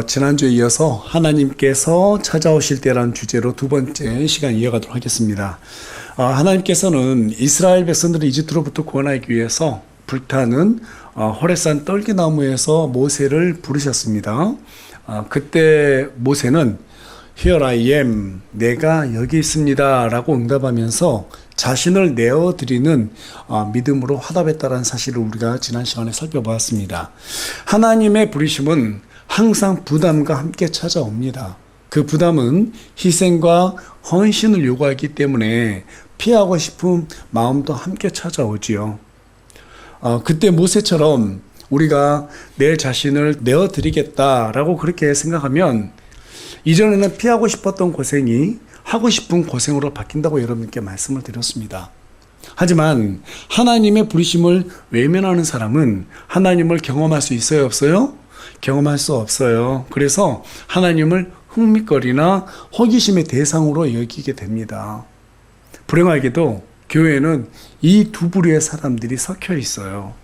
지난주에 이어서 하나님께서 찾아오실 때라는 주제로 두 번째 시간 이어가도록 하겠습니다. 하나님께서는 이스라엘 백성들을 이집트로부터 구원하기 위해서 불타는 호레산 떨기나무에서 모세를 부르셨습니다. 그때 모세는 Here I am, 내가 여기 있습니다 라고 응답하면서 자신을 내어드리는 믿음으로 화답했다는 사실을 우리가 지난 시간에 살펴보았습니다. 하나님의 부르심은 항상 부담과 함께 찾아옵니다. 그 부담은 희생과 헌신을 요구하기 때문에 피하고 싶은 마음도 함께 찾아오지요. 그때 모세처럼 우리가 내 자신을 내어드리겠다라고 그렇게 생각하면 이전에는 피하고 싶었던 고생이 하고 싶은 고생으로 바뀐다고 여러분께 말씀을 드렸습니다. 하지만 하나님의 부르심을 외면하는 사람은 하나님을 경험할 수 있어요, 없어요? 경험할 수 없어요. 그래서 하나님을 흥미거리나 호기심의 대상으로 여기게 됩니다. 불행하게도 교회에는 이 두 부류의 사람들이 섞여 있어요.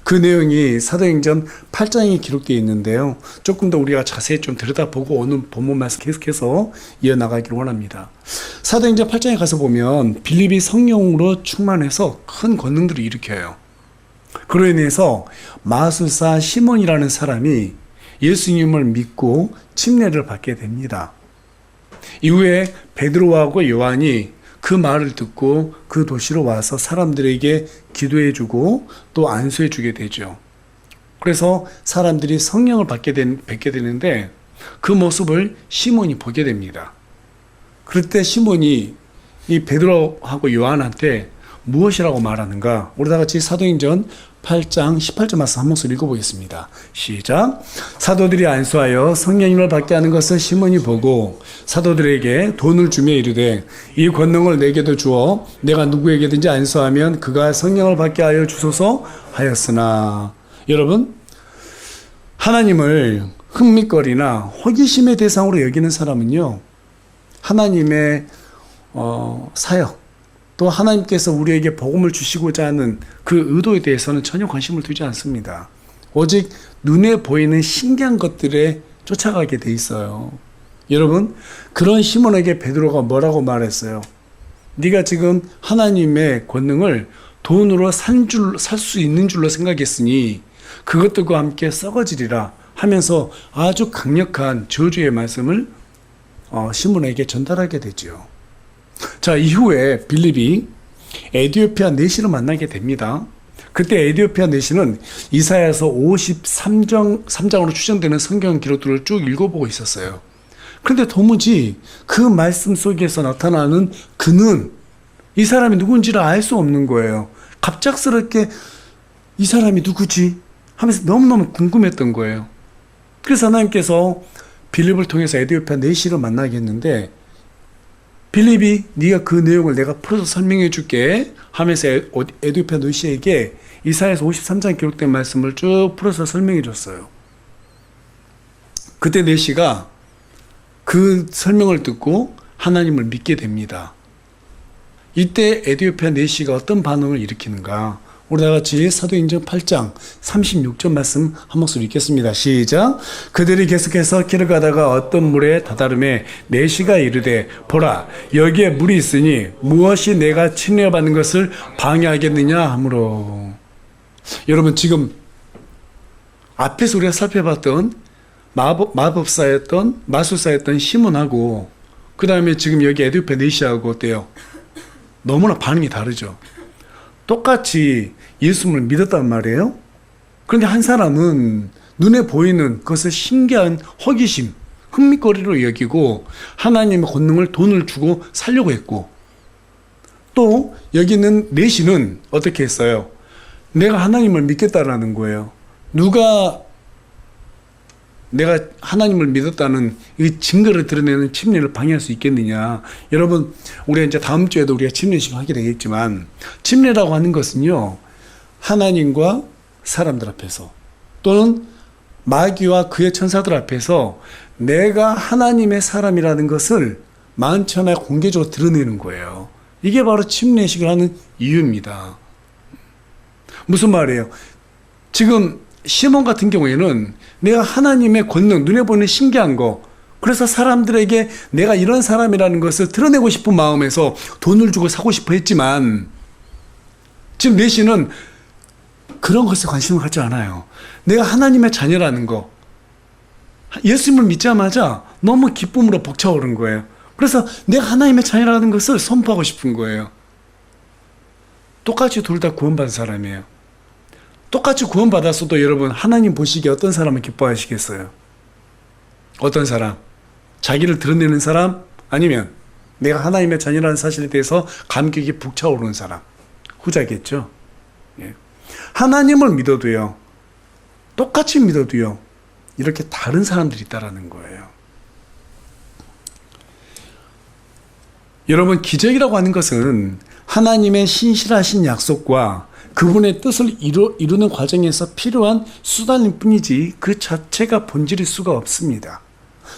그 내용이 사도행전 8장에 기록되어 있는데요. 조금 더 우리가 자세히 좀 들여다보고 오늘 본문 말씀 계속해서 이어나가기를 원합니다. 사도행전 8장에 가서 보면 빌립이 성령으로 충만해서 큰 권능들을 일으켜요. 그로 인해서 마술사 시몬이라는 사람이 예수님을 믿고 침례를 받게 됩니다. 이후에 베드로하고 요한이 그 말을 듣고 그 도시로 와서 사람들에게 기도해주고 또 안수해주게 되죠. 그래서 사람들이 성령을 뵙게 되는데 그 모습을 시몬이 보게 됩니다. 그럴 때 시몬이 이 베드로하고 요한한테 무엇이라고 말하는가? 우리 다 같이 사도행전 8장 18절 말씀 한 목소리 읽어보겠습니다. 시작. 사도들이 안수하여 성령님을 받게 하는 것을 시몬이 보고 사도들에게 돈을 주며 이르되 이 권능을 내게도 주어 내가 누구에게든지 안수하면 그가 성령을 받게 하여 주소서 하였으나. 여러분, 하나님을 흥미거리나 호기심의 대상으로 여기는 사람은요, 하나님의 사역, 또 하나님께서 우리에게 복음을 주시고자 하는 그 의도에 대해서는 전혀 관심을 두지 않습니다. 오직 눈에 보이는 신기한 것들에 쫓아가게 돼 있어요. 여러분, 그런 시몬에게 베드로가 뭐라고 말했어요? 네가 지금 하나님의 권능을 돈으로 살 수 있는 줄로 생각했으니 그것들과 함께 썩어지리라 하면서 아주 강력한 저주의 말씀을 시몬에게 전달하게 되죠. 자, 이후에 빌립이 에디오피아 내시를 만나게 됩니다. 그때 에디오피아 내시는 이사야서 53장으로 추정되는 성경 기록들을 쭉 읽어보고 있었어요. 그런데 도무지 그 말씀 속에서 나타나는 그는 이 사람이 누군지를 알 수 없는 거예요. 갑작스럽게 이 사람이 누구지? 하면서 너무너무 궁금했던 거예요. 그래서 하나님께서 빌립을 통해서 에디오피아 내시를 만나게 했는데 빌립이 네가 그 내용을 내가 풀어서 설명해 줄게 하면서 에디오피아 내시에게 이사야서 53장 기록된 말씀을 쭉 풀어서 설명해 줬어요. 그때 내시가 그 설명을 듣고 하나님을 믿게 됩니다. 이때 에디오피아 내시가 어떤 반응을 일으키는가? 우리 다 같이 사도행전 8장 36절 말씀 한 목소리 읽겠습니다. 시작. 그들이 계속해서 길을 가다가 어떤 물에 다다름에 내시가 이르되 보라 여기에 물이 있으니 무엇이 내가 침례받는 것을 방해하겠느냐 하므로. 여러분, 지금 앞에서 우리가 살펴봤던 마술사였던 시몬하고 그 다음에 지금 여기 에디오피아 내시하고 어때요? 너무나 반응이 다르죠. 똑같이 예수님을 믿었단 말이에요. 그런데 한 사람은 눈에 보이는 그것을 신기한 호기심, 흥미거리로 여기고 하나님의 권능을 돈을 주고 살려고 했고, 또 여기 있는 내시는 어떻게 했어요? 내가 하나님을 믿겠다라는 거예요. 누가 내가 하나님을 믿었다는 이 증거를 드러내는 침례를 방해할 수 있겠느냐. 여러분, 우리가 이제 다음 주에도 우리가 침례식을 하게 되겠지만 침례라고 하는 것은요, 하나님과 사람들 앞에서 또는 마귀와 그의 천사들 앞에서 내가 하나님의 사람이라는 것을 만천하에 공개적으로 드러내는 거예요. 이게 바로 침례식을 하는 이유입니다. 무슨 말이에요? 지금 시몬 같은 경우에는 내가 하나님의 권능, 눈에 보이는 신기한 거, 그래서 사람들에게 내가 이런 사람이라는 것을 드러내고 싶은 마음에서 돈을 주고 사고 싶어 했지만, 지금 내시는 그런 것에 관심을 갖지 않아요. 내가 하나님의 자녀라는 거, 예수님을 믿자마자 너무 기쁨으로 벅차오른 거예요. 그래서 내가 하나님의 자녀라는 것을 선포하고 싶은 거예요. 똑같이 둘 다 구원받은 사람이에요. 똑같이 구원받았어도 여러분, 하나님 보시기에 어떤 사람을 기뻐하시겠어요? 어떤 사람? 자기를 드러내는 사람? 아니면 내가 하나님의 자녀라는 사실에 대해서 감격이 북차오르는 사람? 후자겠죠. 예. 하나님을 믿어도요, 똑같이 믿어도요, 이렇게 다른 사람들이 있다라는 거예요. 여러분, 기적이라고 하는 것은 하나님의 신실하신 약속과 그분의 뜻을 이루는 과정에서 필요한 수단일 뿐이지 그 자체가 본질일 수가 없습니다.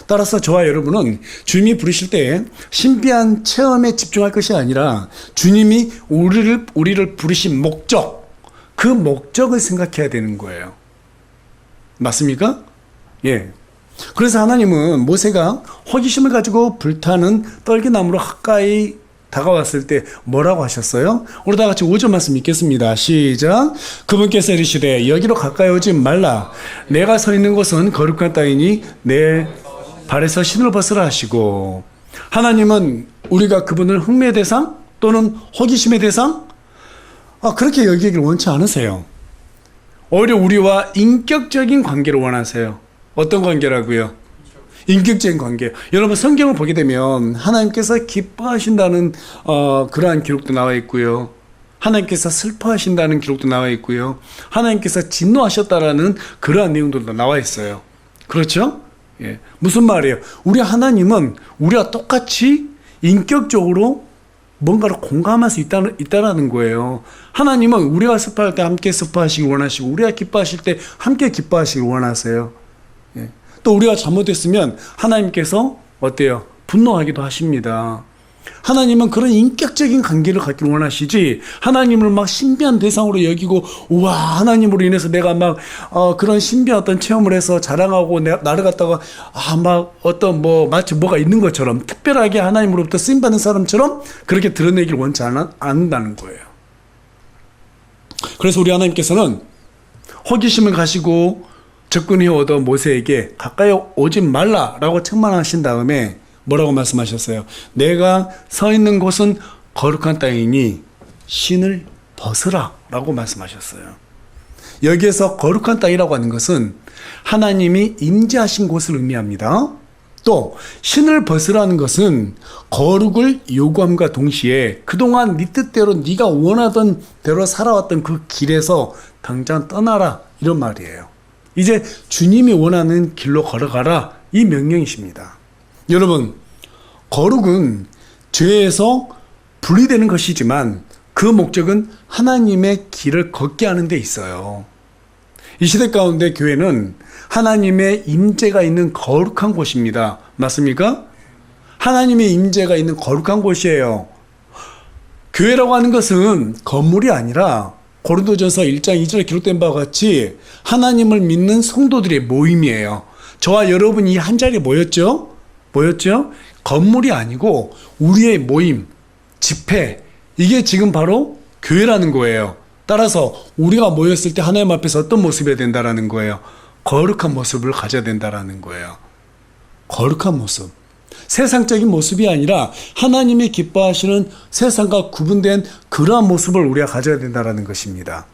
따라서 저와 여러분은 주님이 부르실 때 신비한 체험에 집중할 것이 아니라 주님이 우리를 부르신 목적, 그 목적을 생각해야 되는 거예요. 맞습니까? 예. 그래서 하나님은 모세가 호기심을 가지고 불타는 떨기나무로 가까이 다가왔을 때 뭐라고 하셨어요? 우리 다 같이 5절 말씀 읽겠습니다. 시작. 그분께서 이르시되 여기로 가까이 오지 말라. 내가 서 있는 곳은 거룩한 땅이니 내 발에서 신을 벗으라 하시고, 하나님은 우리가 그분을 흥미의 대상 또는 호기심의 대상? 그렇게 여기기를 원치 않으세요. 오히려 우리와 인격적인 관계를 원하세요. 어떤 관계라고요? 인격적인 관계. 여러분, 성경을 보게 되면 하나님께서 기뻐하신다는 그러한 기록도 나와 있고요. 하나님께서 슬퍼하신다는 기록도 나와 있고요. 하나님께서 진노하셨다라는 그러한 내용들도 나와 있어요. 그렇죠? 예. 무슨 말이에요? 우리 하나님은 우리와 똑같이 인격적으로 뭔가를 공감할 수 있다라는 거예요. 하나님은 우리가 슬퍼할 때 함께 슬퍼하시길 원하시고, 우리가 기뻐하실 때 함께 기뻐하시길 원하세요. 예. 또 우리가 잘못했으면 하나님께서 어때요? 분노하기도 하십니다. 하나님은 그런 인격적인 관계를 갖기를 원하시지, 하나님을 막 신비한 대상으로 여기고, 우와, 하나님으로 인해서 내가 막 그런 신비한 어떤 체험을 해서 자랑하고 나를 갖다가 막 어떤 마치 뭐가 있는 것처럼 특별하게 하나님으로부터 쓰임받는 사람처럼 그렇게 드러내기를 원치 않는다는 거예요. 그래서 우리 하나님께서는 호기심을 가지고 접근해 오던 모세에게 가까이 오지 말라라고 책망하신 다음에 뭐라고 말씀하셨어요? 내가 서 있는 곳은 거룩한 땅이니 신을 벗으라 라고 말씀하셨어요. 여기에서 거룩한 땅이라고 하는 것은 하나님이 임재하신 곳을 의미합니다. 또 신을 벗으라는 것은 거룩을 요구함과 동시에 그동안 네 뜻대로 네가 원하던 대로 살아왔던 그 길에서 당장 떠나라, 이런 말이에요. 이제 주님이 원하는 길로 걸어가라, 이 명령이십니다. 여러분, 거룩은 죄에서 분리되는 것이지만 그 목적은 하나님의 길을 걷게 하는 데 있어요. 이 시대 가운데 교회는 하나님의 임재가 있는 거룩한 곳입니다. 맞습니까? 하나님의 임재가 있는 거룩한 곳이에요. 교회라고 하는 것은 건물이 아니라 고린도전서 1장 2절에 기록된 바와 같이 하나님을 믿는 성도들의 모임이에요. 저와 여러분이 이 한 자리에 모였죠? 건물이 아니고 우리의 모임, 집회, 이게 지금 바로 교회라는 거예요. 따라서 우리가 모였을 때 하나님 앞에서 어떤 모습이 된다라는 거예요? 거룩한 모습을 가져야 된다라는 거예요. 거룩한 모습. 세상적인 모습이 아니라 하나님이 기뻐하시는 세상과 구분된 그러한 모습을 우리가 가져야 된다는 것입니다.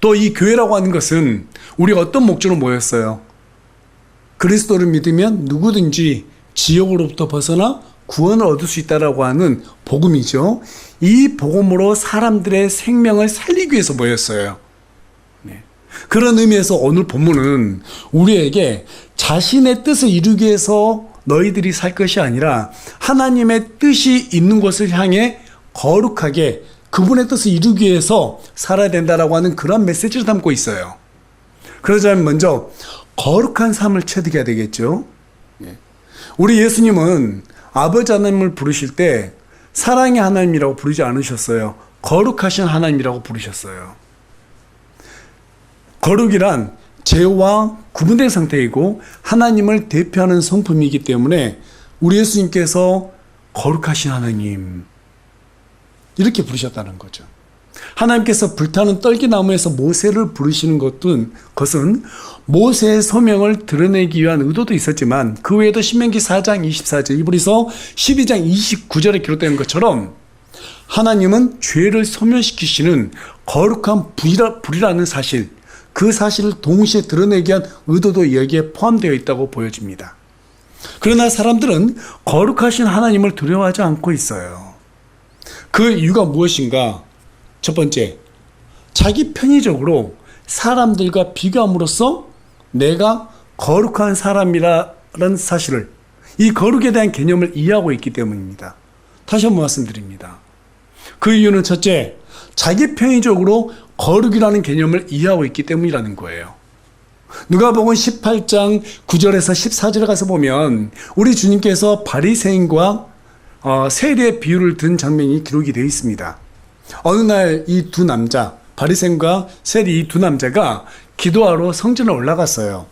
또 이 교회라고 하는 것은 우리가 어떤 목적으로 모였어요? 그리스도를 믿으면 누구든지 지옥으로부터 벗어나 구원을 얻을 수 있다라고 하는 복음이죠. 이 복음으로 사람들의 생명을 살리기 위해서 모였어요. 네. 그런 의미에서 오늘 본문은 우리에게 자신의 뜻을 이루기 위해서 너희들이 살 것이 아니라 하나님의 뜻이 있는 곳을 향해 거룩하게 그분의 뜻을 이루기 위해서 살아야 된다라고 하는 그런 메시지를 담고 있어요. 그러자면 먼저 거룩한 삶을 체득해야 되겠죠. 우리 예수님은 아버지 하나님을 부르실 때 사랑의 하나님이라고 부르지 않으셨어요. 거룩하신 하나님이라고 부르셨어요. 거룩이란 죄와 구분된 상태이고 하나님을 대표하는 성품이기 때문에 우리 예수님께서 거룩하신 하나님 이렇게 부르셨다는 거죠. 하나님께서 불타는 떨기나무에서 모세를 부르시는 것은 모세의 소명을 드러내기 위한 의도도 있었지만 그 외에도 신명기 4장 24절, 이브리서 12장 29절에 기록된 것처럼 하나님은 죄를 소멸시키시는 거룩한 불이라는 사실, 그 사실을 동시에 드러내기 위한 의도도 여기에 포함되어 있다고 보여집니다. 그러나 사람들은 거룩하신 하나님을 두려워하지 않고 있어요. 그 이유가 무엇인가? 첫 번째, 자기 편의적으로 사람들과 비교함으로써 내가 거룩한 사람이라는 사실을, 이 거룩에 대한 개념을 이해하고 있기 때문입니다. 다시 한번 말씀드립니다. 그 이유는 첫째, 자기 편의적으로 거룩이라는 개념을 이해하고 있기 때문이라는 거예요. 누가복음 18장 9절에서 14절에 가서 보면 우리 주님께서 바리새인과 세리의 비유를 든 장면이 기록이 되어 있습니다. 어느 날 이 두 남자, 바리새인과 세리 이 두 남자가 기도하러 성전에 올라갔어요.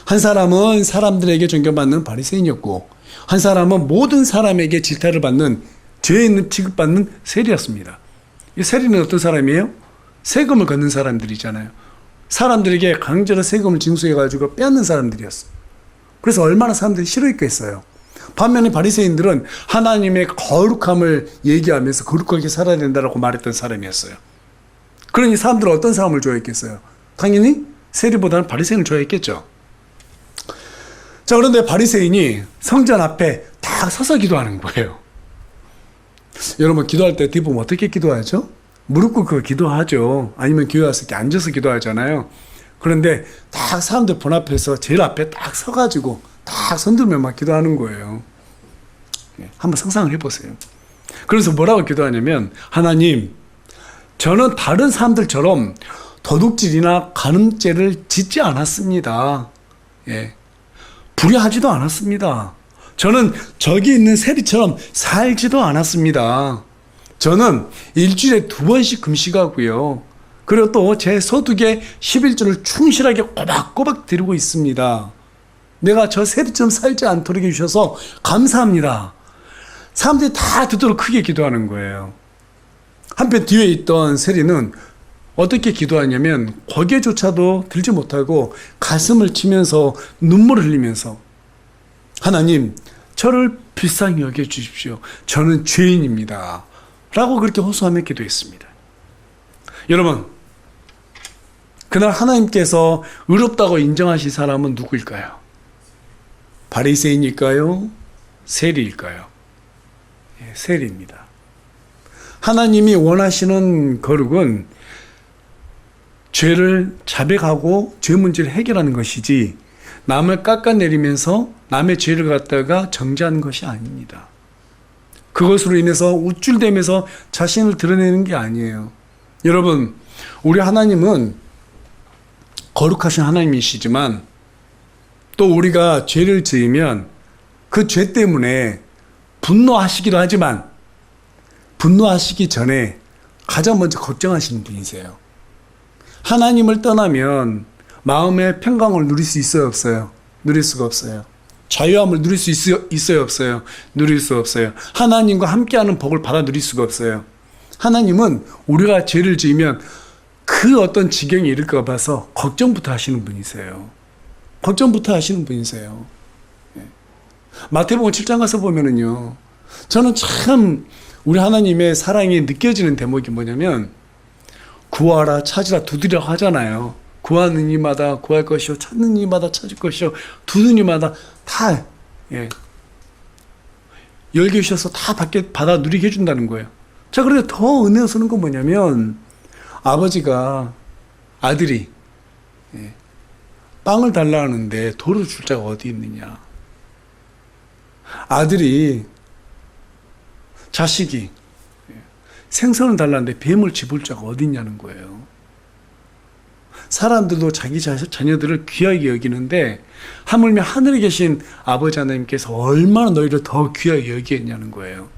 한 사람은 사람들에게 존경받는 바리새인이었고 한 사람은 모든 사람에게 질타를 받는 죄 있는 취급받는 세리였습니다. 이 세리는 어떤 사람이에요? 세금을 걷는 사람들이잖아요. 사람들에게 강제로 세금을 징수해가지고 빼앗는 사람들이었어요. 그래서 얼마나 사람들이 싫어했겠어요. 반면에 바리새인들은 하나님의 거룩함을 얘기하면서 거룩하게 살아야 된다고 말했던 사람이었어요. 그러니 사람들은 어떤 사람을 좋아했겠어요? 당연히 세리보다는 바리새인을 좋아했겠죠. 자, 그런데 바리새인이 성전 앞에 다 서서 기도하는 거예요. 여러분, 기도할 때 뒷부분 어떻게 기도하죠? 무릎 꿇고 기도하죠. 아니면 교회 와서 이렇게 앉아서 기도하잖아요. 그런데 다 사람들 본 앞에서 제일 앞에 딱 서가지고 다 손들며 막 기도하는 거예요. 한번 상상을 해보세요. 그래서 뭐라고 기도하냐면, 하나님, 저는 다른 사람들처럼 도둑질이나 간음죄를 짓지 않았습니다. 불의하지도 않았습니다. 저는 저기 있는 세리처럼 살지도 않았습니다. 저는 일주일에 2번씩 금식하고요. 그리고 또 제 소득의 11조를 충실하게 꼬박꼬박 드리고 있습니다. 내가 저 세리처럼 살지 않도록 해주셔서 감사합니다. 사람들이 다 듣도록 크게 기도하는 거예요. 한편 뒤에 있던 세리는 어떻게 기도하냐면 고개조차도 들지 못하고 가슴을 치면서 눈물을 흘리면서, 하나님, 저를 불쌍히 여겨주십시오. 저는 죄인입니다. 라고 그렇게 호소하며 기도했습니다. 여러분, 그날 하나님께서 의롭다고 인정하신 사람은 누구일까요? 바리새인일까요? 세리일까요? 세리입니다. 하나님이 원하시는 거룩은 죄를 자백하고 죄 문제를 해결하는 것이지 남을 깎아내리면서 남의 죄를 갖다가 정죄하는 것이 아닙니다. 그것으로 인해서 우쭐대면서 자신을 드러내는 게 아니에요. 여러분, 우리 하나님은 거룩하신 하나님이시지만 또 우리가 죄를 지으면 그 죄 때문에 분노하시기도 하지만 분노하시기 전에 가장 먼저 걱정하시는 분이세요. 하나님을 떠나면 마음의 평강을 누릴 수 있어요, 없어요? 누릴 수가 없어요. 자유함을 누릴 수 있어요, 없어요? 누릴 수 없어요. 하나님과 함께하는 복을 받아 누릴 수가 없어요. 하나님은 우리가 죄를 지으면 그 어떤 지경에 이를까 봐서 걱정부터 하시는 분이세요. 걱정부터 하시는 분이세요. 마태복음 7장 가서 보면은요, 저는 참 우리 하나님의 사랑이 느껴지는 대목이 뭐냐면, 구하라, 찾으라, 두드리라 하잖아요. 구하는 이마다 구할 것이요, 찾는 이마다 찾을 것이요, 두드리는 이마다 다 열게 주셔서 다 받아 누리게 해준다는 거예요. 자, 그런데 더 은혜가 서는 건 뭐냐면, 아버지가 아들이 빵을 달라 하는데 돌을 줄 자가 어디 있느냐. 아들이 자식이 생선을 달라는데 뱀을 집을 자가 어디 있냐는 거예요. 사람들도 자기 자녀들을 귀하게 여기는데 하물며 하늘에 계신 아버지 하나님께서 얼마나 너희를 더 귀하게 여기겠냐는 거예요.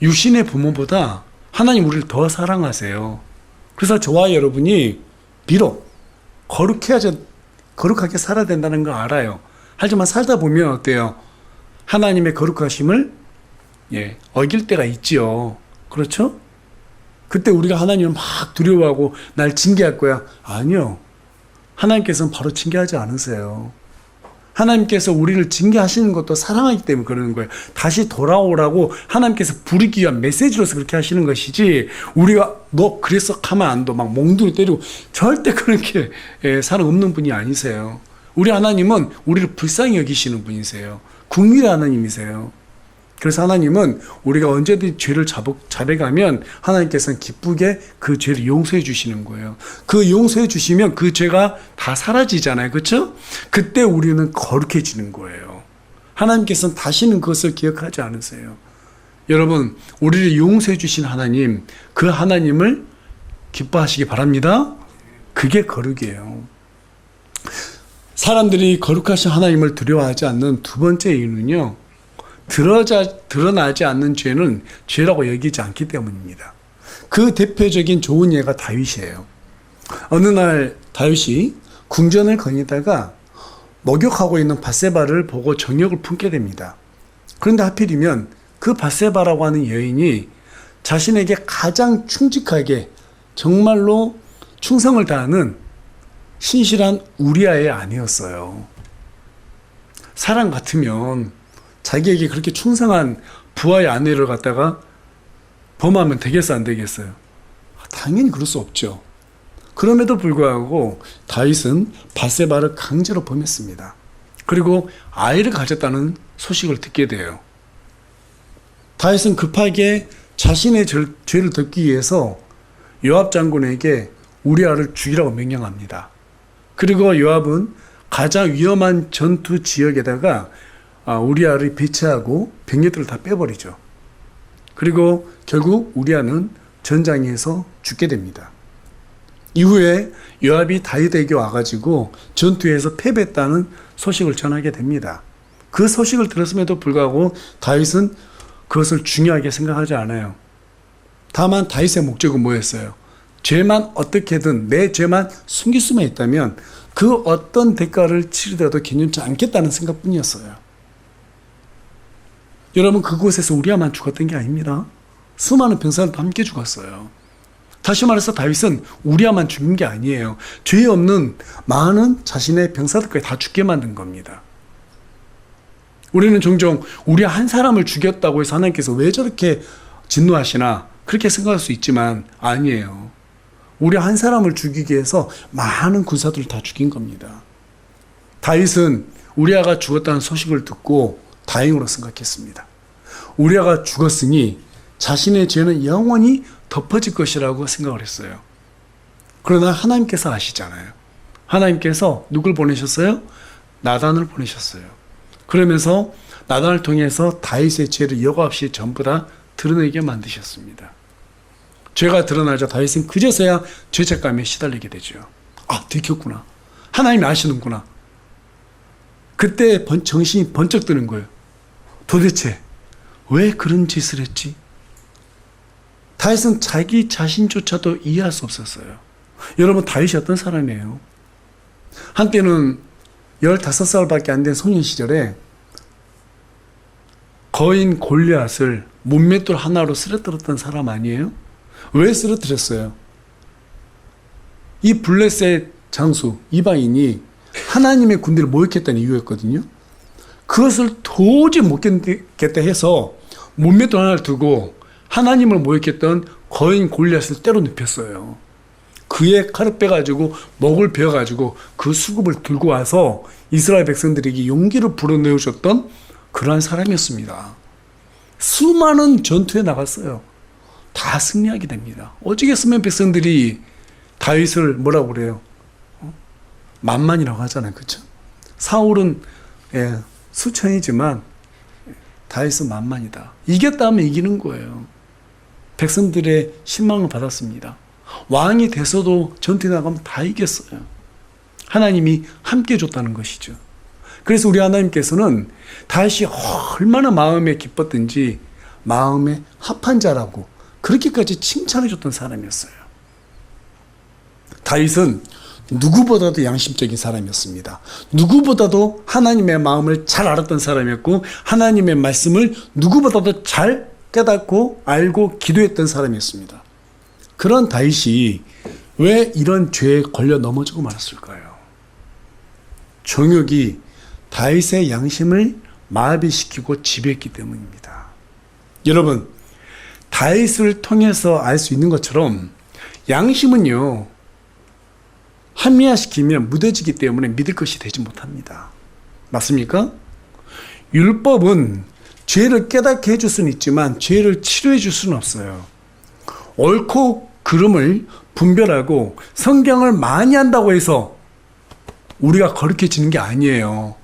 육신의 부모보다 하나님 우리를 더 사랑하세요. 그래서 저와 여러분이 비록 거룩하게 살아야 된다는 걸 알아요. 하지만 살다 보면 어때요? 하나님의 거룩하심을 어길 때가 있지요. 그렇죠? 그때 우리가 하나님을 막 두려워하고 날 징계할 거야. 아니요. 하나님께서는 바로 징계하지 않으세요. 하나님께서 우리를 징계하시는 것도 사랑하기 때문에 그러는 거예요. 다시 돌아오라고 하나님께서 부르기 위한 메시지로서 그렇게 하시는 것이지, 우리가 너 그래서 가만 안 둬 막 몽둥이 때리고 절대 그렇게 사랑 없는 분이 아니세요. 우리 하나님은 우리를 불쌍히 여기시는 분이세요. 국민의 하나님이세요. 그래서 하나님은 우리가 언제든지 죄를 자백하면 하나님께서는 기쁘게 그 죄를 용서해 주시는 거예요. 그 용서해 주시면 그 죄가 다 사라지잖아요. 그렇죠? 그때 우리는 거룩해지는 거예요. 하나님께서는 다시는 그것을 기억하지 않으세요. 여러분, 우리를 용서해 주신 하나님, 그 하나님을 기뻐하시기 바랍니다. 그게 거룩이에요. 사람들이 거룩하신 하나님을 두려워하지 않는 두 번째 이유는요, 드러나지 않는 죄는 죄라고 여기지 않기 때문입니다. 그 대표적인 좋은 예가 다윗이에요. 어느 날 다윗이 궁전을 거니다가 목욕하고 있는 밧세바를 보고 정욕을 품게 됩니다. 그런데 하필이면 그 밧세바라고 하는 여인이 자신에게 가장 충직하게 정말로 충성을 다하는 신실한 우리아의 아내였어요. 사람 같으면 자기에게 그렇게 충성한 부하의 아내를 갖다가 범하면 되겠어, 안 되겠어요? 당연히 그럴 수 없죠. 그럼에도 불구하고 다윗은 밧세바를 강제로 범했습니다. 그리고 아이를 가졌다는 소식을 듣게 돼요. 다윗은 급하게 자신의 죄를 덮기 위해서 요압 장군에게 우리아를 죽이라고 명령합니다. 그리고 요압은 가장 위험한 전투 지역에다가 우리아를 배치하고 병력들을 다 빼버리죠. 그리고 결국 우리아는 전장에서 죽게 됩니다. 이후에 요압이 다윗에게 와가지고 전투에서 패배했다는 소식을 전하게 됩니다. 그 소식을 들었음에도 불구하고 다윗은 그것을 중요하게 생각하지 않아요. 다만 다윗의 목적은 뭐였어요? 죄만 어떻게든 내 죄만 숨길 수만 있다면 그 어떤 대가를 치르더라도 괜찮지 않겠다는 생각뿐이었어요. 여러분, 그곳에서 우리아만 죽었던 게 아닙니다. 수많은 병사들도 함께 죽었어요. 다시 말해서 다윗은 우리아만 죽인 게 아니에요. 죄 없는 많은 자신의 병사들까지 다 죽게 만든 겁니다. 우리는 종종 우리아 한 사람을 죽였다고 해서 하나님께서 왜 저렇게 진노하시나 그렇게 생각할 수 있지만 아니에요. 우리아 한 사람을 죽이기 위해서 많은 군사들을 다 죽인 겁니다. 다윗은 우리아가 죽었다는 소식을 듣고 다행으로 생각했습니다. 우리아가 죽었으니 자신의 죄는 영원히 덮어질 것이라고 생각을 했어요. 그러나 하나님께서 아시잖아요. 하나님께서 누굴 보내셨어요? 나단을 보내셨어요. 그러면서 나단을 통해서 다윗의 죄를 여과 없이 전부 다 드러내게 만드셨습니다. 죄가 드러나자 다윗은 그제서야 죄책감에 시달리게 되죠. 아, 들켰구나. 하나님이 아시는구나. 그때 정신이 번쩍 드는 거예요. 도대체 왜 그런 짓을 했지? 다윗은 자기 자신조차도 이해할 수 없었어요. 여러분, 다윗이 어떤 사람이에요? 한때는 15살밖에 안 된 소년 시절에 거인 골리앗을 문맷돌 하나로 쓰러뜨렸던 사람 아니에요? 왜 쓰러뜨렸어요? 이 블레셋 장수 이방인이 하나님의 군대를 모욕했다는 이유였거든요. 그것을 도저히 못 견디겠다 해서 문맷돌 하나를 두고 하나님을 모욕했던 거인 골리앗을 때려 눕혔어요. 그의 칼을 빼가지고 목을 베어가지고 그 수급을 들고 와서 이스라엘 백성들에게 용기를 불어넣어줬던 그러한 사람이었습니다. 수많은 전투에 나갔어요. 다 승리하게 됩니다. 어찌겠으면 백성들이 다윗을 뭐라고 그래요? 만만이라고 하잖아요. 그렇죠? 사울은 수천이지만 다윗은 만만이다. 이겼다 하면 이기는 거예요. 백성들의 신망을 받았습니다. 왕이 돼서도 전투에 나가면 다 이겼어요. 하나님이 함께 줬다는 것이죠. 그래서 우리 하나님께서는 다윗이 얼마나 마음에 기뻤든지 마음에 합한 자라고 그렇게까지 칭찬해 줬던 사람이었어요. 다윗은 누구보다도 양심적인 사람이었습니다. 누구보다도 하나님의 마음을 잘 알았던 사람이었고 하나님의 말씀을 누구보다도 잘 깨닫고 알고 기도했던 사람이었습니다. 그런 다윗이 왜 이런 죄에 걸려 넘어지고 말았을까요? 정욕이 다윗의 양심을 마비시키고 지배했기 때문입니다. 여러분, 다윗을 통해서 알 수 있는 것처럼 양심은요, 합리화시키면 무뎌지기 때문에 믿을 것이 되지 못합니다. 맞습니까? 율법은 죄를 깨닫게 해줄 수는 있지만 죄를 치료해 줄 수는 없어요. 옳고 그름을 분별하고 성경을 많이 한다고 해서 우리가 거룩해지는 게 아니에요.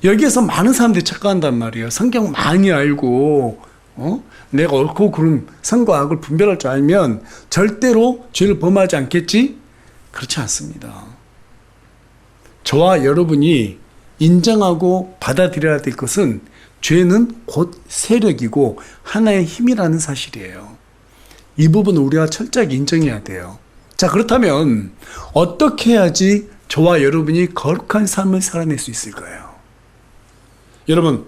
여기에서 많은 사람들이 착각한단 말이에요. 성경 많이 알고 내가 옳고 그름, 선과 악을 분별할 줄 알면 절대로 죄를 범하지 않겠지? 그렇지 않습니다. 저와 여러분이 인정하고 받아들여야 될 것은 죄는 곧 세력이고 하나의 힘이라는 사실이에요. 이 부분은 우리가 철저하게 인정해야 돼요. 자, 그렇다면 어떻게 해야지 저와 여러분이 거룩한 삶을 살아낼 수 있을까요? 여러분,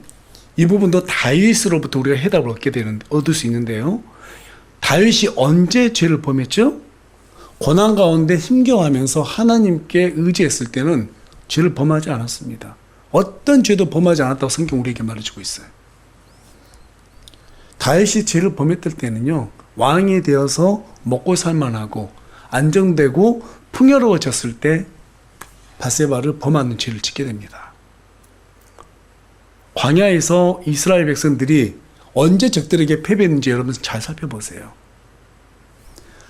이 부분도 다윗으로부터 우리가 해답을 얻을 수 있는데요. 다윗이 언제 죄를 범했죠? 고난 가운데 힘겨워하면서 하나님께 의지했을 때는 죄를 범하지 않았습니다. 어떤 죄도 범하지 않았다고 성경 우리에게 말해주고 있어요. 다윗이 죄를 범했을 때는요, 왕이 되어서 먹고 살만하고 안정되고 풍요로워졌을 때 밧세바를 범하는 죄를 짓게 됩니다. 광야에서 이스라엘 백성들이 언제 적들에게 패배했는지 여러분 잘 살펴보세요.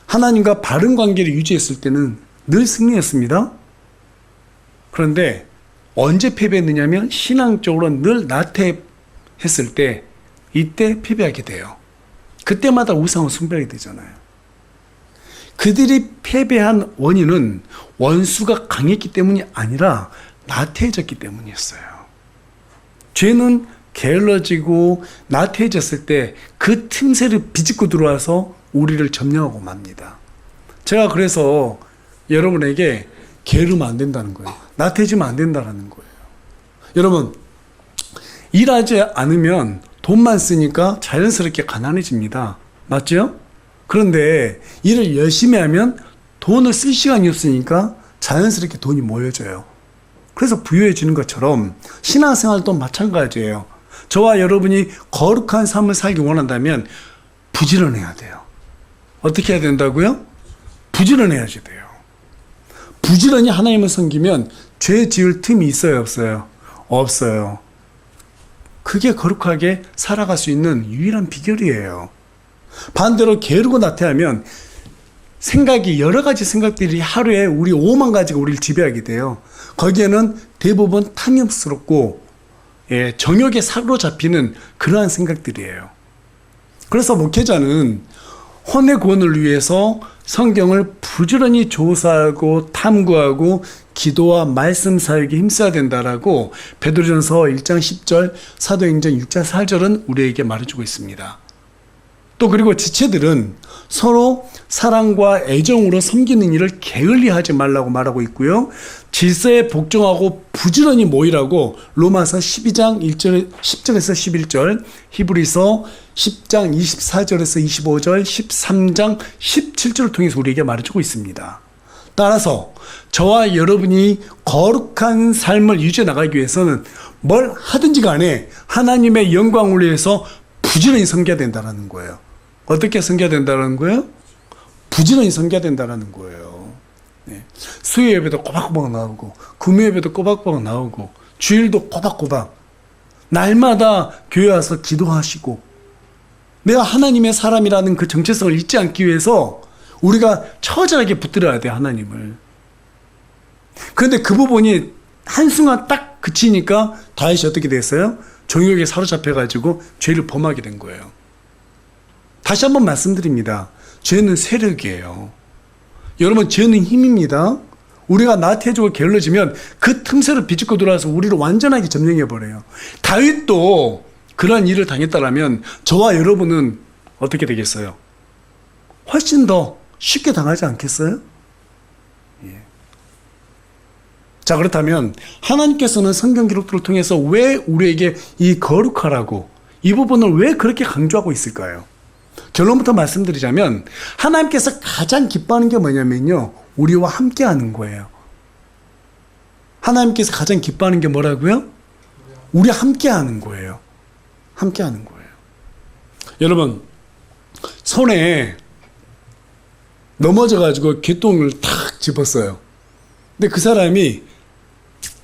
하나님과 바른 관계를 유지했을 때는 늘 승리했습니다. 그런데 언제 패배했느냐면 신앙적으로 늘 나태했을 때 이때 패배하게 돼요. 그때마다 우상을 숭배하게 되잖아요. 그들이 패배한 원인은 원수가 강했기 때문이 아니라 나태해졌기 때문이었어요. 죄는 게을러지고 나태해졌을 때 그 틈새를 비집고 들어와서 우리를 점령하고 맙니다. 제가 그래서 여러분에게 게으르면 안 된다는 거예요. 나태해지면 안 된다는 거예요. 여러분, 일하지 않으면 돈만 쓰니까 자연스럽게 가난해집니다. 맞죠? 그런데 일을 열심히 하면 돈을 쓸 시간이 없으니까 자연스럽게 돈이 모여져요. 그래서 부유해지는 것처럼 신앙생활도 마찬가지예요. 저와 여러분이 거룩한 삶을 살기 원한다면 부지런해야 돼요. 어떻게 해야 된다고요? 부지런해야지 돼요. 부지런히 하나님을 섬기면 죄 지을 틈이 있어요, 없어요? 없어요. 그게 거룩하게 살아갈 수 있는 유일한 비결이에요. 반대로 게으르고 나태하면 생각이 여러 가지 생각들이 하루에 우리 5만 가지가 우리를 지배하게 돼요. 거기에는 대부분 탐욕스럽고 정욕에 사로잡히는 그러한 생각들이에요. 그래서 목회자는 혼의 구원을 위해서 성경을 부지런히 조사하고 탐구하고 기도와 말씀 사역에 힘써야 된다라고 베드로전서 1장 10절, 사도행전 6장 4절은 우리에게 말해주고 있습니다. 또 그리고 지체들은 서로 사랑과 애정으로 섬기는 일을 게을리하지 말라고 말하고 있고요. 질서에 복종하고 부지런히 모이라고 로마서 12장 10절에서 11절, 히브리서 10장 24절에서 25절, 13장 17절을 통해서 우리에게 말해주고 있습니다. 따라서 저와 여러분이 거룩한 삶을 유지해 나가기 위해서는 뭘 하든지 간에 하나님의 영광을 위해서 부지런히 섬겨야 된다는 거예요. 어떻게 섬겨야 된다는 거예요? 부지런히 섬겨야 된다는 거예요. 네. 수요 예배도 꼬박꼬박 나오고 금요 예배도 꼬박꼬박 나오고 주일도 꼬박꼬박 날마다 교회 와서 기도하시고 내가 하나님의 사람이라는 그 정체성을 잊지 않기 위해서 우리가 처절하게 붙들어야 돼요, 하나님을. 그런데 그 부분이 한순간 딱 그치니까 다윗이 어떻게 됐어요? 정욕에 사로잡혀가지고 죄를 범하게 된 거예요. 다시 한번 말씀드립니다. 죄는 세력이에요. 여러분, 죄는 힘입니다. 우리가 나태해지고 게을러지면 그 틈새를 비집고 들어와서 우리를 완전하게 점령해버려요. 다윗도 그런 일을 당했다라면 저와 여러분은 어떻게 되겠어요? 훨씬 더 쉽게 당하지 않겠어요? 자, 그렇다면 하나님께서는 성경 기록들을 통해서 왜 우리에게 이 거룩하라고 이 부분을 왜 그렇게 강조하고 있을까요? 결론부터 말씀드리자면 하나님께서 가장 기뻐하는 게 뭐냐면요, 우리와 함께하는 거예요. 하나님께서 가장 기뻐하는 게 뭐라고요? 우리와 함께하는 거예요. 함께하는 거예요. 여러분, 손에 넘어져가지고 개똥을 탁 집었어요. 근데 그 사람이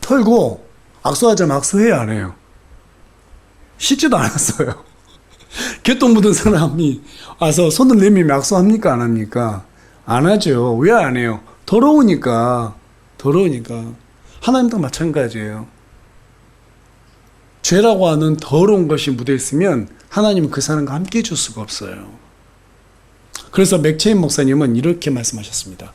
털고 악수하자면 악수해요, 안 해요? 씻지도 않았어요. 개똥 묻은 사람이 와서 손을 내밀면 악수합니까, 안 합니까? 안 하죠. 왜 안 해요? 더러우니까. 하나님도 마찬가지예요. 죄라고 하는 더러운 것이 묻어 있으면 하나님은 그 사람과 함께 해줄 수가 없어요. 그래서 맥체인 목사님은 이렇게 말씀하셨습니다.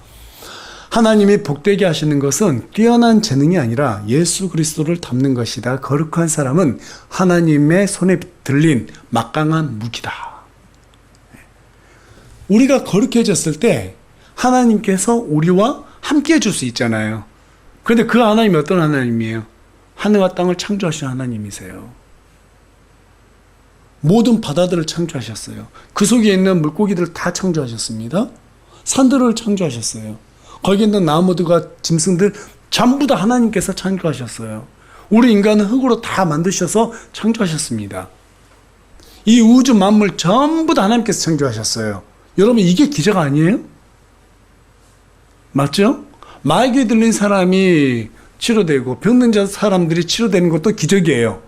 하나님이 복되게 하시는 것은 뛰어난 재능이 아니라 예수 그리스도를 닮는 것이다. 거룩한 사람은 하나님의 손에 들린 막강한 무기다. 우리가 거룩해졌을 때 하나님께서 우리와 함께 해줄 수 있잖아요. 그런데 그 하나님이 어떤 하나님이에요? 하늘과 땅을 창조하신 하나님이세요. 모든 바다들을 창조하셨어요. 그 속에 있는 물고기들을 다 창조하셨습니다. 산들을 창조하셨어요. 거기 있는 나무들과 짐승들 전부 다 하나님께서 창조하셨어요. 우리 인간은 흙으로 다 만드셔서 창조하셨습니다. 이 우주 만물 전부 다 하나님께서 창조하셨어요. 여러분, 이게 기적 아니에요? 맞죠? 마귀에 들린 사람이 치료되고 병든 사람들이 치료되는 것도 기적이에요.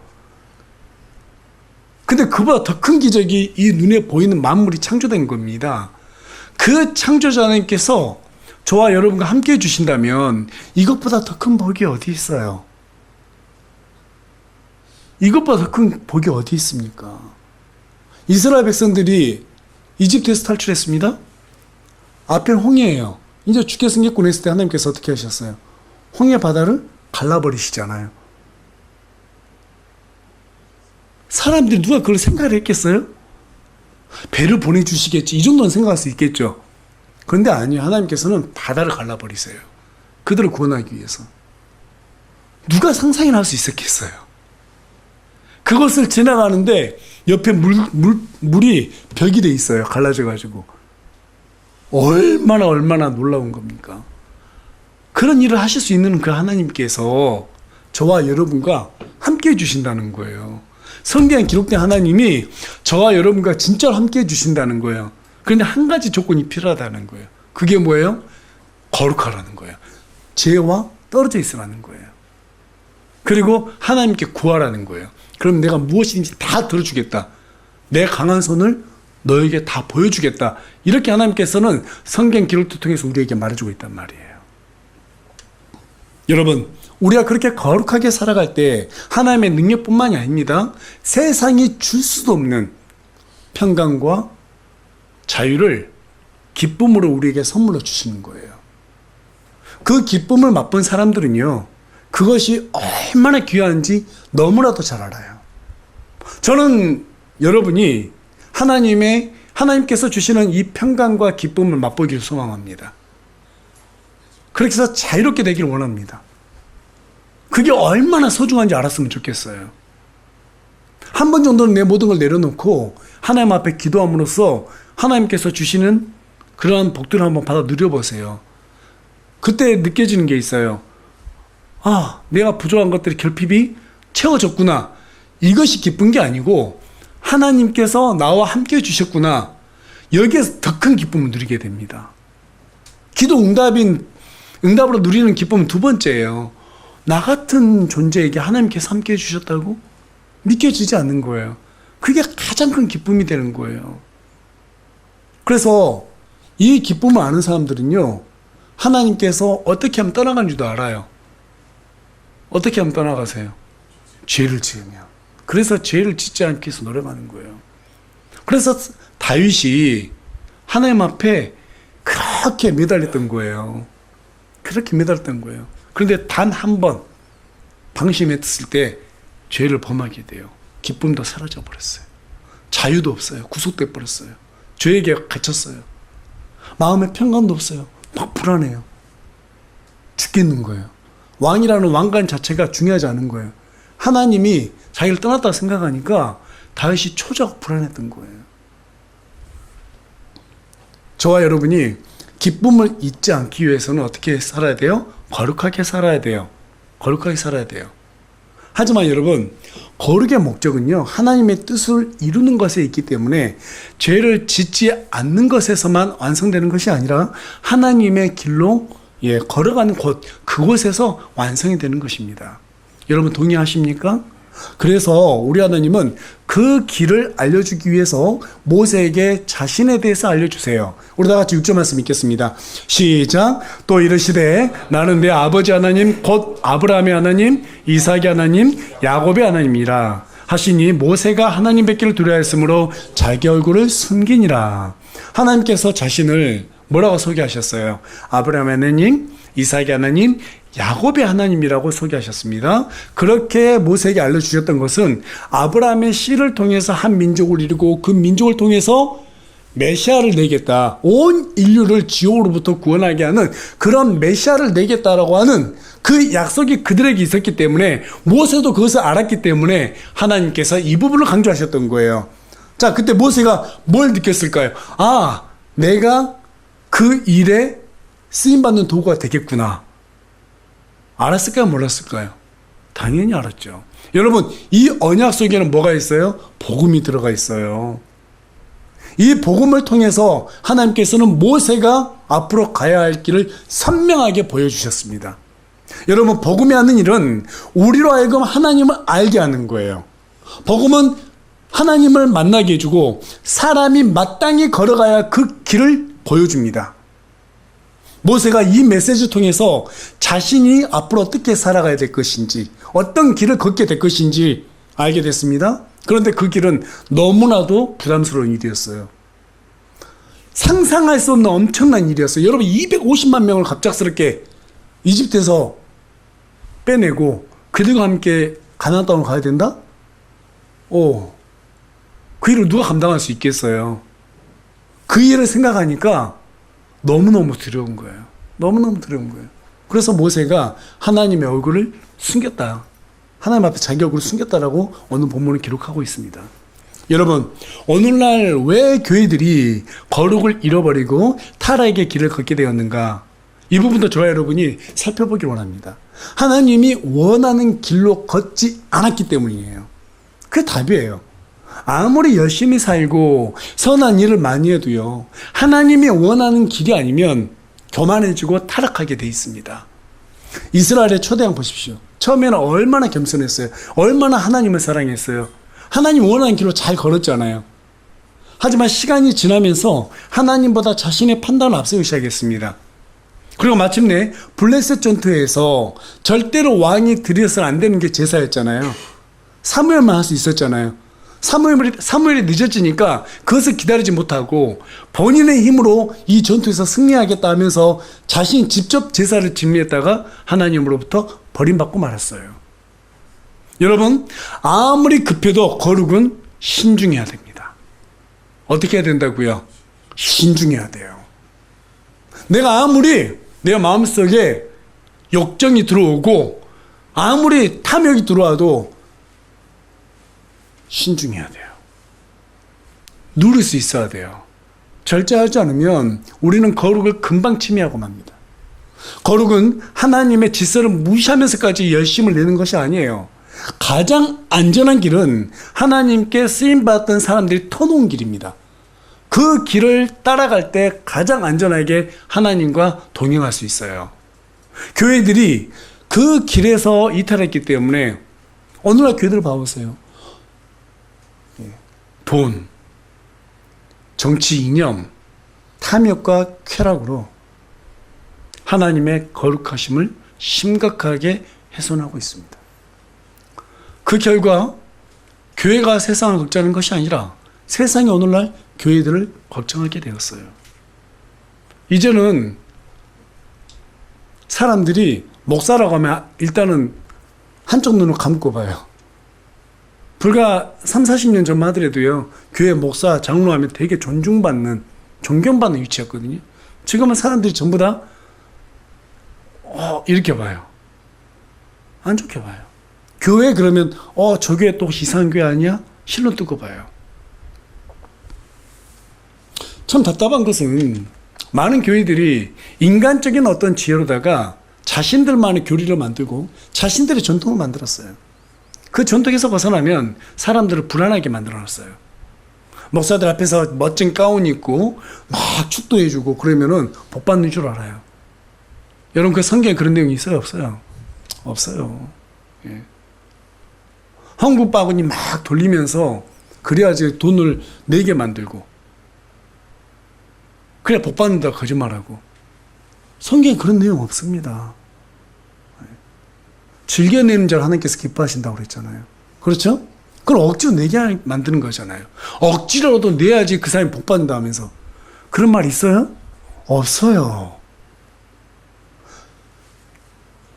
근데 그보다 더 큰 기적이 이 눈에 보이는 만물이 창조된 겁니다. 그 창조자 하나님께서 저와 여러분과 함께 해주신다면 이것보다 더 큰 복이 어디 있어요? 이것보다 더 큰 복이 어디 있습니까? 이스라엘 백성들이 이집트에서 탈출했습니다. 앞에는 홍해예요. 이제 주께 승리권 했을 때 하나님께서 어떻게 하셨어요? 홍해 바다를 갈라버리시잖아요. 사람들이 누가 그걸 생각을 했겠어요? 배를 보내주시겠지, 이 정도는 생각할 수 있겠죠. 그런데 아니에요. 하나님께서는 바다를 갈라버리세요. 그들을 구원하기 위해서. 누가 상상이나 할 수 있었겠어요? 그것을 지나가는데 옆에 물이 벽이 돼 있어요. 갈라져가지고. 얼마나 놀라운 겁니까? 그런 일을 하실 수 있는 그 하나님께서 저와 여러분과 함께 해주신다는 거예요. 성경에 기록된 하나님이 저와 여러분과 진짜로 함께 해주신다는 거예요. 그런데 한 가지 조건이 필요하다는 거예요. 그게 뭐예요? 거룩하라는 거예요. 죄와 떨어져 있으라는 거예요. 그리고 하나님께 구하라는 거예요. 그럼 내가 무엇인지 다 들어주겠다. 내 강한 손을 너에게 다 보여주겠다. 이렇게 하나님께서는 성경 기록을 통해서 우리에게 말해주고 있단 말이에요. 여러분, 우리가 그렇게 거룩하게 살아갈 때 하나님의 능력뿐만이 아닙니다. 세상이 줄 수도 없는 평강과 자유를 기쁨으로 우리에게 선물로 주시는 거예요. 그 기쁨을 맛본 사람들은요, 그것이 얼마나 귀한지 너무나도 잘 알아요. 저는 여러분이 하나님께서 주시는 이 평강과 기쁨을 맛보기를 소망합니다. 그렇게 해서 자유롭게 되기를 원합니다. 그게 얼마나 소중한지 알았으면 좋겠어요. 한 번 정도는 내 모든 걸 내려놓고 하나님 앞에 기도함으로써 하나님께서 주시는 그러한 복들을 한번 받아 누려보세요. 그때 느껴지는 게 있어요. 아, 내가 부족한 것들이 결핍이 채워졌구나. 이것이 기쁜 게 아니고 하나님께서 나와 함께 해주셨구나. 여기에서 더 큰 기쁨을 누리게 됩니다. 기도 응답으로 누리는 기쁨은 두 번째예요. 나 같은 존재에게 하나님께서 함께 해주셨다고 믿겨지지 않는 거예요. 그게 가장 큰 기쁨이 되는 거예요. 그래서 이 기쁨을 아는 사람들은요, 하나님께서 어떻게 하면 떠나가는지도 알아요. 어떻게 하면 떠나가세요? 죄를 지으면. 그래서 죄를 짓지 않기 위해서 노력하는 거예요. 그래서 다윗이 하나님 앞에 그렇게 매달렸던 거예요. 그렇게 매달렸던 거예요. 그런데 단 한 번 방심했을 때 죄를 범하게 돼요. 기쁨도 사라져 버렸어요. 자유도 없어요. 구속돼 버렸어요. 죄에게 갇혔어요. 마음에 평강도 없어요. 막 불안해요. 죽겠는 거예요. 왕이라는 왕관 자체가 중요하지 않은 거예요. 하나님이 자기를 떠났다고 생각하니까 다윗이 초조하고 불안했던 거예요. 저와 여러분이 기쁨을 잊지 않기 위해서는 어떻게 살아야 돼요? 거룩하게 살아야 돼요. 거룩하게 살아야 돼요. 하지만 여러분, 거룩의 목적은요, 하나님의 뜻을 이루는 것에 있기 때문에 죄를 짓지 않는 것에서만 완성되는 것이 아니라 하나님의 길로 걸어가는 곳, 그곳에서 완성이 되는 것입니다. 여러분 동의하십니까? 그래서 우리 하나님은 그 길을 알려주기 위해서 모세에게 자신에 대해서 알려주세요. 우리 다 같이 6절 말씀 읽겠습니다. 시작. 또 이르시되 나는 내 아버지 하나님 곧 아브라함의 하나님 이삭의 하나님 야곱의 하나님이라 하시니 모세가 하나님 뵙기를 두려워했으므로 자기 얼굴을 숨기니라. 하나님께서 자신을 뭐라고 소개하셨어요? 아브라함의 하나님, 이삭의 하나님, 야곱의 하나님이라고 소개하셨습니다. 그렇게 모세에게 알려주셨던 것은 아브라함의 씨를 통해서 한 민족을 이루고 그 민족을 통해서 메시아를 내겠다. 온 인류를 지옥으로부터 구원하게 하는 그런 메시아를 내겠다라고 하는 그 약속이 그들에게 있었기 때문에 모세도 그것을 알았기 때문에 하나님께서 이 부분을 강조하셨던 거예요. 자, 그때 모세가 뭘 느꼈을까요? 아, 내가 그 일에 쓰임받는 도구가 되겠구나. 알았을까요? 몰랐을까요? 당연히 알았죠. 여러분, 이 언약 속에는 뭐가 있어요? 복음이 들어가 있어요. 이 복음을 통해서 하나님께서는 모세가 앞으로 가야 할 길을 선명하게 보여주셨습니다. 여러분, 복음이 하는 일은 우리로 하여금 하나님을 알게 하는 거예요. 복음은 하나님을 만나게 해주고 사람이 마땅히 걸어가야 그 길을 보여줍니다. 모세가 이 메시지를 통해서 자신이 앞으로 어떻게 살아가야 될 것인지, 어떤 길을 걷게 될 것인지 알게 됐습니다. 그런데 그 길은 너무나도 부담스러운 일이었어요. 상상할 수 없는 엄청난 일이었어요. 여러분, 250만 명을 갑작스럽게 이집트에서 빼내고 그들과 함께 가나안 땅으로 가야 된다? 그 일을 누가 감당할 수 있겠어요? 그 일을 생각하니까 너무너무 두려운 거예요. 너무너무 두려운 거예요. 그래서 모세가 하나님의 얼굴을 숨겼다. 하나님 앞에 자기 얼굴을 숨겼다라고 오늘 본문을 기록하고 있습니다. 여러분, 오늘날 왜 교회들이 거룩을 잃어버리고 타락의 길을 걷게 되었는가? 이 부분도 저와 여러분이 살펴보길 원합니다. 하나님이 원하는 길로 걷지 않았기 때문이에요. 그게 답이에요. 아무리 열심히 살고 선한 일을 많이 해도요, 하나님이 원하는 길이 아니면 교만해지고 타락하게 돼 있습니다. 이스라엘의 초대왕 보십시오. 처음에는 얼마나 겸손했어요. 얼마나 하나님을 사랑했어요. 하나님 원하는 길로 잘 걸었잖아요. 하지만 시간이 지나면서 하나님보다 자신의 판단을 앞세우기 시작했습니다. 그리고 마침내 블레셋 전투에서 절대로 왕이 들여서는 안 되는 게 제사였잖아요. 사무엘만 할 수 있었잖아요. 사무엘이 늦어지니까 그것을 기다리지 못하고 본인의 힘으로 이 전투에서 승리하겠다 하면서 자신이 직접 제사를 집리했다가 하나님으로부터 버림받고 말았어요. 여러분, 아무리 급해도 거룩은 신중해야 됩니다. 어떻게 해야 된다고요? 신중해야 돼요. 내가 아무리 내 마음속에 욕정이 들어오고 아무리 탐욕이 들어와도 신중해야 돼요. 누릴 수 있어야 돼요. 절제하지 않으면 우리는 거룩을 금방 침해하고 맙니다. 거룩은 하나님의 질서를 무시하면서까지 열심을 내는 것이 아니에요. 가장 안전한 길은 하나님께 쓰임받았던 사람들이 터놓은 길입니다. 그 길을 따라갈 때 가장 안전하게 하나님과 동행할 수 있어요. 교회들이 그 길에서 이탈했기 때문에 오늘날 교회들 봐보세요. 돈, 정치 이념, 탐욕과 쾌락으로 하나님의 거룩하심을 심각하게 훼손하고 있습니다. 그 결과 교회가 세상을 걱정하는 것이 아니라 세상이 오늘날 교회들을 걱정하게 되었어요. 이제는 사람들이 목사라고 하면 일단은 한쪽 눈을 감고 봐요. 불과 30-40년 전만 하더라도요, 교회 목사, 장로 하면 되게 존중받는, 존경받는 위치였거든요. 지금은 사람들이 전부 다 이렇게 봐요. 안 좋게 봐요. 교회 그러면 저 교회 또 이상한 교회 아니야? 실로 뜨고 봐요. 참 답답한 것은 많은 교회들이 인간적인 어떤 지혜로다가 자신들만의 교리를 만들고 자신들의 전통을 만들었어요. 그 전통에서 벗어나면 사람들을 불안하게 만들어놨어요. 목사들 앞에서 멋진 가운 입고 막 축도해주고 그러면은 복 받는 줄 알아요. 여러분 그 성경에 그런 내용이 있어요? 없어요? 없어요. 예. 한국 바구니 막 돌리면서 그래야지 돈을 내게 만들고 그래 복 받는다 거짓말하고. 성경에 그런 내용 없습니다. 즐겨내는 자를 하나님께서 기뻐하신다고 그랬잖아요. 그렇죠? 그걸 억지로 내게 만드는 거잖아요. 억지로라도 내야지 그 사람이 복 받는다 하면서. 그런 말 있어요? 없어요.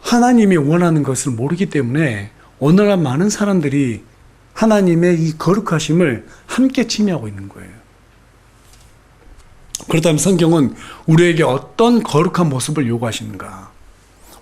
하나님이 원하는 것을 모르기 때문에 오늘날 많은 사람들이 하나님의 이 거룩하심을 함께 침해하고 있는 거예요. 그렇다면 성경은 우리에게 어떤 거룩한 모습을 요구하시는가?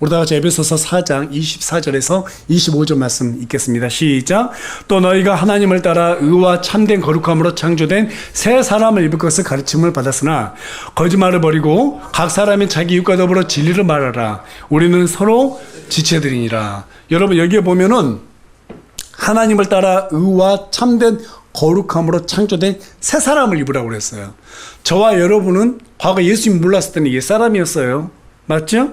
우리 다 같이 에베소서 4장 24절에서 25절 말씀 읽겠습니다. 시작. 또 너희가 하나님을 따라 의와 참된 거룩함으로 창조된 새 사람을 입을 것을 가르침을 받았으나 거짓말을 버리고 각 사람이 자기 이웃과 더불어 진리를 말하라. 우리는 서로 지체들이니라. 여러분 여기에 보면은 하나님을 따라 의와 참된 거룩함으로 창조된 새 사람을 입으라고 그랬어요. 저와 여러분은 과거 예수님 몰랐을 때는 옛사람이었어요. 맞죠?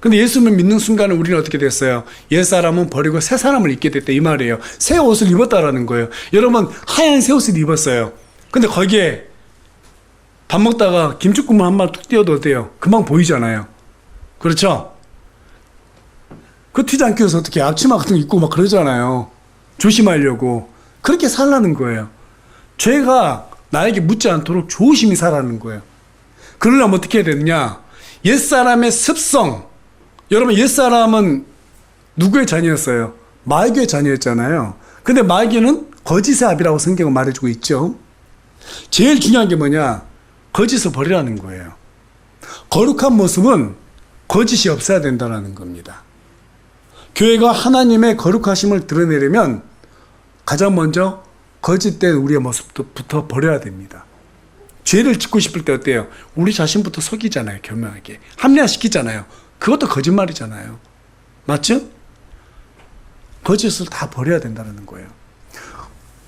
근데 예수님을 믿는 순간에 우리는 어떻게 됐어요? 옛사람은 버리고 새 사람을 입게 됐다 이 말이에요. 새 옷을 입었다라는 거예요. 여러분 하얀 새 옷을 입었어요. 근데 거기에 밥 먹다가 김치국물 한 번 툭 띄워도 어때요? 금방 보이잖아요. 그렇죠? 그 튀지 않기 위해서 어떻게 앞치마 같은 거 입고 막 그러잖아요. 조심하려고. 그렇게 살라는 거예요. 죄가 나에게 묻지 않도록 조심히 살라는 거예요. 그러려면 어떻게 해야 되느냐? 옛사람의 습성. 여러분 옛사람은 누구의 자녀였어요? 마귀의 자녀였잖아요. 근데 마귀는 거짓의 아비라고 성경은 말해주고 있죠. 제일 중요한 게 뭐냐? 거짓을 버리라는 거예요. 거룩한 모습은 거짓이 없어야 된다는 겁니다. 교회가 하나님의 거룩하심을 드러내려면 가장 먼저 거짓된 우리의 모습부터 버려야 됩니다. 죄를 짓고 싶을 때 어때요? 우리 자신부터 속이잖아요. 교묘하게. 합리화시키잖아요. 그것도 거짓말이잖아요. 맞죠? 거짓을 다 버려야 된다는 거예요.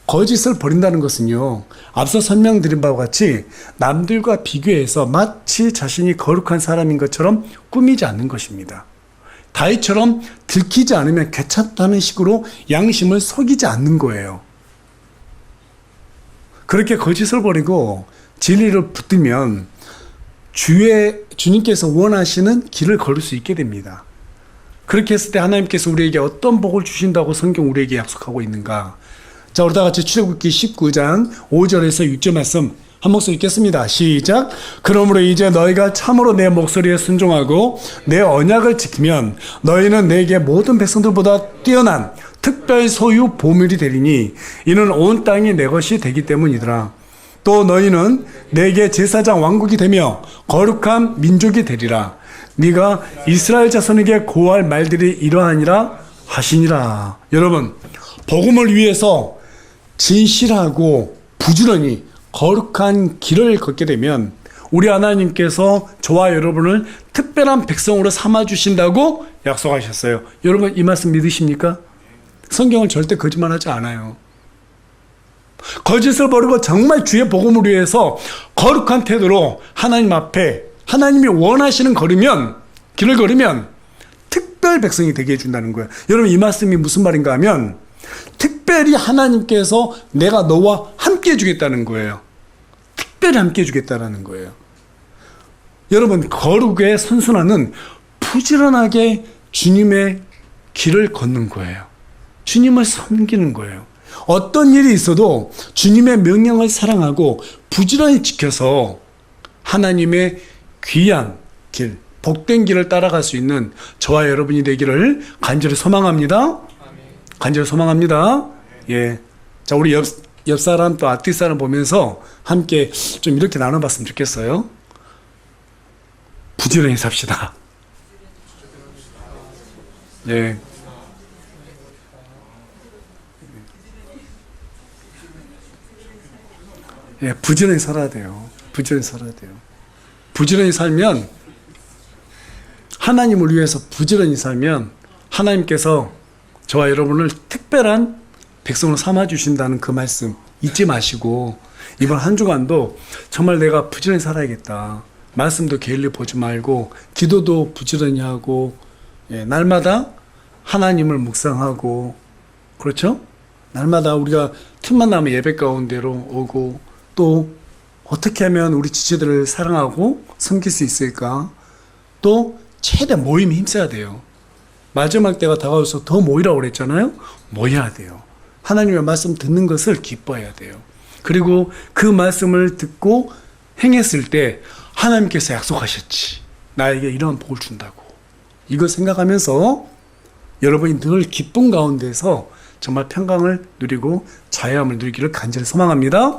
거짓을 버린다는 것은요, 앞서 설명드린 바와 같이 남들과 비교해서 마치 자신이 거룩한 사람인 것처럼 꾸미지 않는 것입니다. 다윗처럼 들키지 않으면 괜찮다는 식으로 양심을 속이지 않는 거예요. 그렇게 거짓을 버리고 진리를 붙들면 주님께서 원하시는 길을 걸을 수 있게 됩니다. 그렇게 했을 때 하나님께서 우리에게 어떤 복을 주신다고 성경 우리에게 약속하고 있는가? 자, 우리 다 같이 출애굽기 19장 5절에서 6절 말씀 한 목소리 읽겠습니다. 시작. 그러므로 이제 너희가 참으로 내 목소리에 순종하고 내 언약을 지키면 너희는 내게 모든 백성들보다 뛰어난 특별 소유 보물이 되리니 이는 온 땅이 내 것이 되기 때문이더라. 또 너희는 내게 제사장 왕국이 되며 거룩한 민족이 되리라. 네가 이스라엘 자손에게 고할 말들이 이러하니라 하시니라. 여러분, 복음을 위해서 진실하고 부지런히 거룩한 길을 걷게 되면 우리 하나님께서 저와 여러분을 특별한 백성으로 삼아주신다고 약속하셨어요. 여러분 이 말씀 믿으십니까? 성경은 절대 거짓말하지 않아요. 거짓을 버리고 정말 주의 복음을 위해서 거룩한 태도로 하나님 앞에 하나님이 원하시는 길을 걸으면 특별 백성이 되게 해준다는 거예요. 여러분 이 말씀이 무슨 말인가 하면 특별히 하나님께서 내가 너와 함께 해주겠다는 거예요. 특별히 함께 해주겠다는 거예요. 여러분 거룩의 선순환은 부지런하게 주님의 길을 걷는 거예요. 주님을 섬기는 거예요. 어떤 일이 있어도 주님의 명령을 사랑하고 부지런히 지켜서 하나님의 귀한 길, 복된 길을 따라갈 수 있는 저와 여러분이 되기를 간절히 소망합니다. 간절히 소망합니다. 예. 자, 우리 옆 사람 또 앞뒤 사람 보면서 함께 좀 이렇게 나눠봤으면 좋겠어요. 부지런히 삽시다. 예. 예, 부지런히 살아야 돼요. 부지런히 살아야 돼요. 부지런히 살면, 하나님을 위해서 부지런히 살면 하나님께서 저와 여러분을 특별한 백성으로 삼아주신다는 그 말씀 잊지 마시고, 이번 한 주간도 정말 내가 부지런히 살아야겠다. 말씀도 게을리 보지 말고, 기도도 부지런히 하고, 예, 날마다 하나님을 묵상하고, 그렇죠? 날마다 우리가 틈만 나면 예배 가운데로 오고, 또 어떻게 하면 우리 지체들을 사랑하고 섬길 수 있을까? 또 최대한 모임에 힘써야 돼요. 마지막 때가 다가와서 더 모이라고 그랬잖아요. 모여야 돼요. 하나님의 말씀 듣는 것을 기뻐해야 돼요. 그리고 그 말씀을 듣고 행했을 때 하나님께서 약속하셨지. 나에게 이러한 복을 준다고. 이걸 생각하면서 여러분이 늘 기쁨 가운데서 정말 평강을 누리고 자유함을 누리기를 간절히 소망합니다.